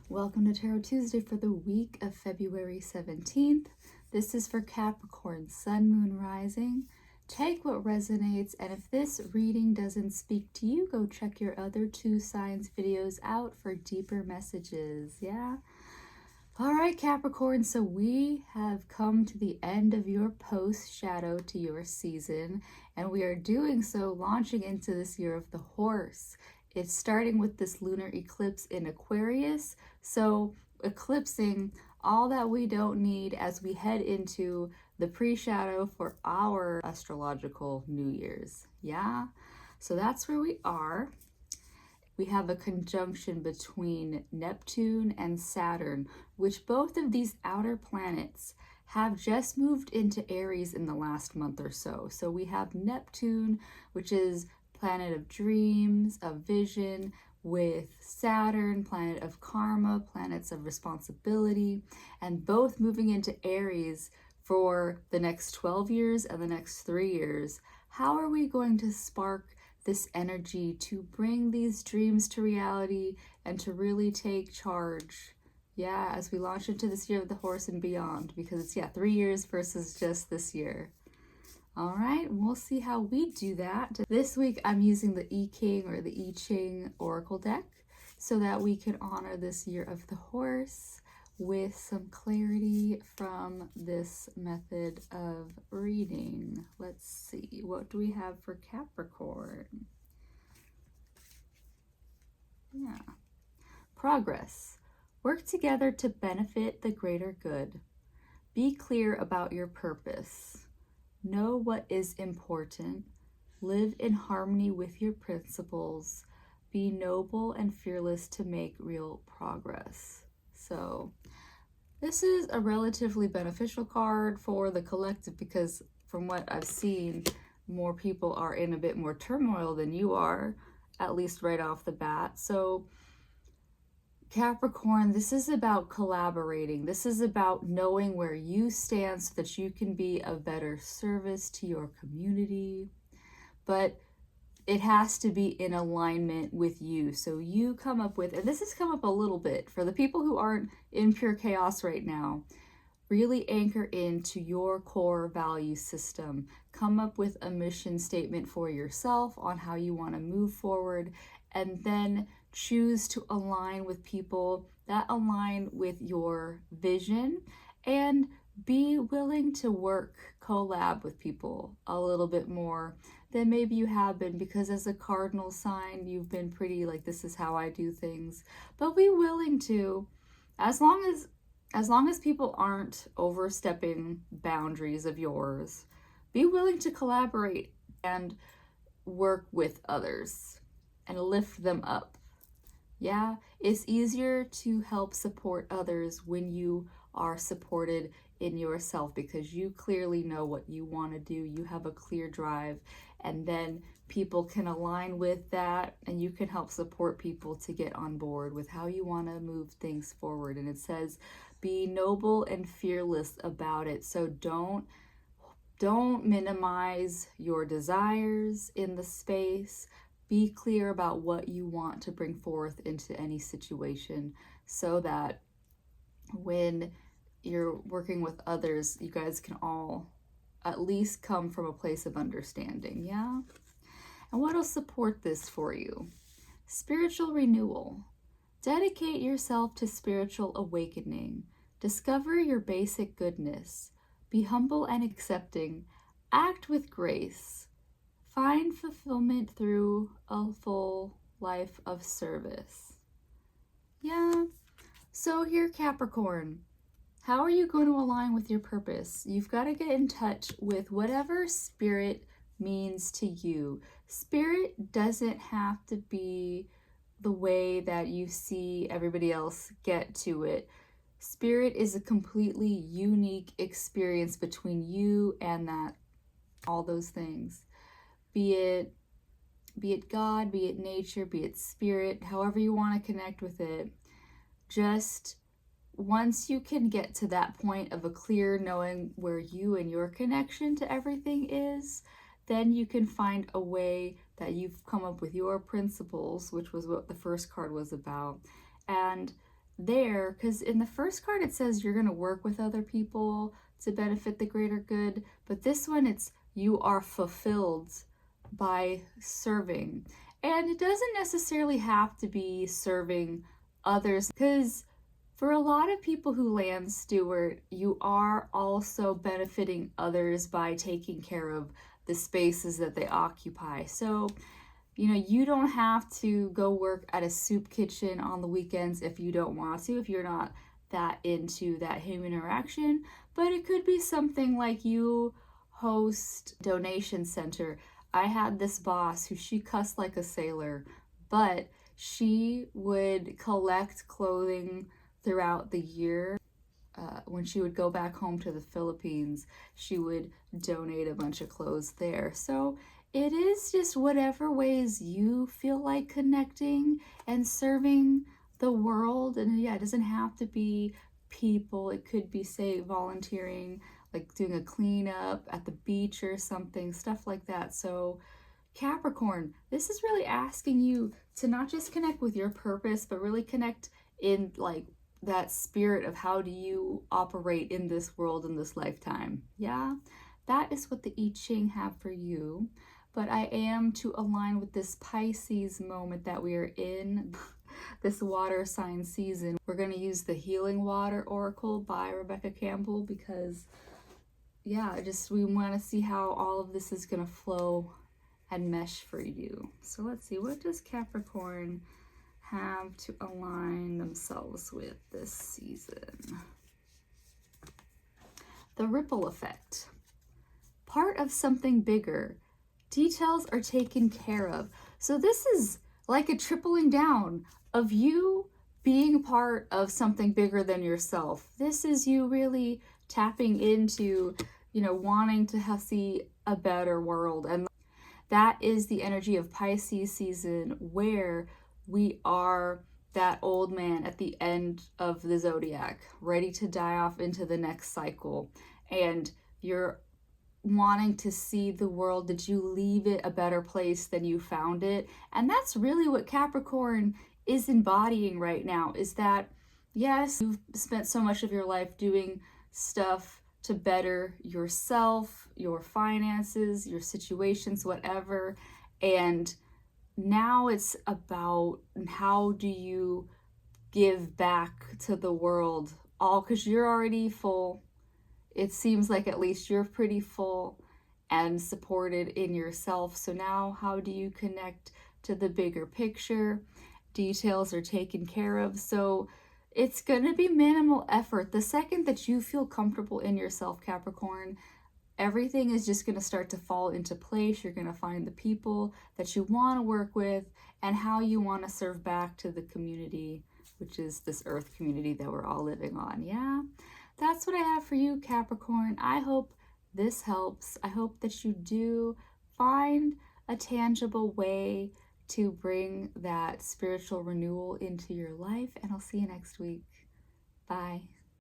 Welcome to Tarot Tuesday for the week of February 17th. This is for Capricorn, Sun, Moon, Rising. Take what resonates, and if this reading doesn't speak to you, go check your other two signs videos out for deeper messages, yeah? All right, Capricorn, so we have come to the end of your post-shadow to your season, and we are doing so launching into this year of the horse. It's starting with this lunar eclipse in Aquarius, so eclipsing all that we don't need as we head into the pre-shadow for our astrological New Year's, yeah? So that's where we are. We have a conjunction between Neptune and Saturn, which both of these outer planets have just moved into Aries in the last month or so. So we have Neptune, which is planet of dreams, of vision, with Saturn, planet of karma, planets of responsibility, and both moving into Aries for the next 12 years and the next 3 years. How are we going to spark this energy to bring these dreams to reality and to really take charge? Yeah, as we launch into this year of the horse and beyond, because it's 3 years versus just this year. All right, we'll see how we do that. This week I'm using the I Ching or the I Ching Oracle deck so that we can honor this year of the horse with some clarity from this method of reading. Let's see, what do we have for Capricorn? Yeah. Progress. Work together to benefit the greater good. Be clear about your purpose. Know what is important. Live in harmony with your principles. Be noble and fearless to make real progress. So this is a relatively beneficial card for the collective because from what I've seen, more people are in a bit more turmoil than you are, at least right off the bat. So Capricorn, this is about collaborating. This is about knowing where you stand so that you can be of better service to your community. But it has to be in alignment with you. So you come up with, and this has come up a little bit, for the people who aren't in pure chaos right now, really anchor into your core value system. Come up with a mission statement for yourself on how you want to move forward, and then choose to align with people that align with your vision, and be willing to collab with people a little bit more than maybe you have been, because as a cardinal sign, you've been pretty like, this is how I do things. But be willing to, as long as people aren't overstepping boundaries of yours, be willing to collaborate and work with others and lift them up. Yeah, it's easier to help support others when you are supported in yourself, because you clearly know what you want to do. You have a clear drive, and then people can align with that, and you can help support people to get on board with how you want to move things forward. And it says, be noble and fearless about it. So don't minimize your desires in the space. Be clear about what you want to bring forth into any situation, so that when you're working with others, you guys can all at least come from a place of understanding, yeah? And what will support this for you? Spiritual renewal. Dedicate yourself to spiritual awakening. Discover your basic goodness. Be humble and accepting. Act with grace. Find fulfillment through a full life of service. Yeah. So here, Capricorn, how are you going to align with your purpose? You've got to get in touch with whatever spirit means to you. Spirit doesn't have to be the way that you see everybody else get to it. Spirit is a completely unique experience between you and all those things. Be it God, be it nature, be it spirit, however you want to connect with it. Just once you can get to that point of a clear knowing where you and your connection to everything is, then you can find a way that you've come up with your principles, which was what the first card was about, and there, because in the first card it says you're going to work with other people to benefit the greater good, but this one it's you are fulfilled by serving. And it doesn't necessarily have to be serving others, because for a lot of people who land steward, you are also benefiting others by taking care of the spaces that they occupy. So you don't have to go work at a soup kitchen on the weekends if you don't want to, if you're not that into that human interaction. But it could be something like you host donation center. I had this boss who she cussed like a sailor, but she would collect clothing throughout the year. When she would go back home to the Philippines, she would donate a bunch of clothes there. So it is just whatever ways you feel like connecting and serving the world. And yeah, it doesn't have to be people. It could be, say, volunteering, like doing a cleanup at the beach or something, stuff like that. So Capricorn, this is really asking you to not just connect with your purpose, but really connect in like that spirit of how do you operate in this world in this lifetime. Yeah, that is what the I Ching have for you. But I am to align with this Pisces moment that we are in, this water sign season. We're going to use the Healing Water Oracle by Rebecca Campbell because, yeah, just we want to see how all of this is going to flow and mesh for you. So let's see, what does Capricorn have to align themselves with this season? The ripple effect. Part of something bigger. Details are taken care of. So this is like a tripling down of you being part of something bigger than yourself. This is you really tapping into, wanting to see a better world. And that is the energy of Pisces season, where we are that old man at the end of the zodiac, ready to die off into the next cycle. And you're wanting to see the world, did you leave it a better place than you found it? And that's really what Capricorn is embodying right now, is that, yes, you've spent so much of your life doing stuff to better yourself, your finances, your situations, whatever. And now it's about how do you give back to the world, all because you're already full. It seems like at least you're pretty full and supported in yourself. So now how do you connect to the bigger picture? Details are taken care of. So it's going to be minimal effort. The second that you feel comfortable in yourself, Capricorn, everything is just going to start to fall into place. You're going to find the people that you want to work with and how you want to serve back to the community, which is this earth community that we're all living on. Yeah, that's what I have for you, Capricorn. I hope this helps. I hope that you do find a tangible way to bring that spiritual renewal into your life, and I'll see you next week. Bye.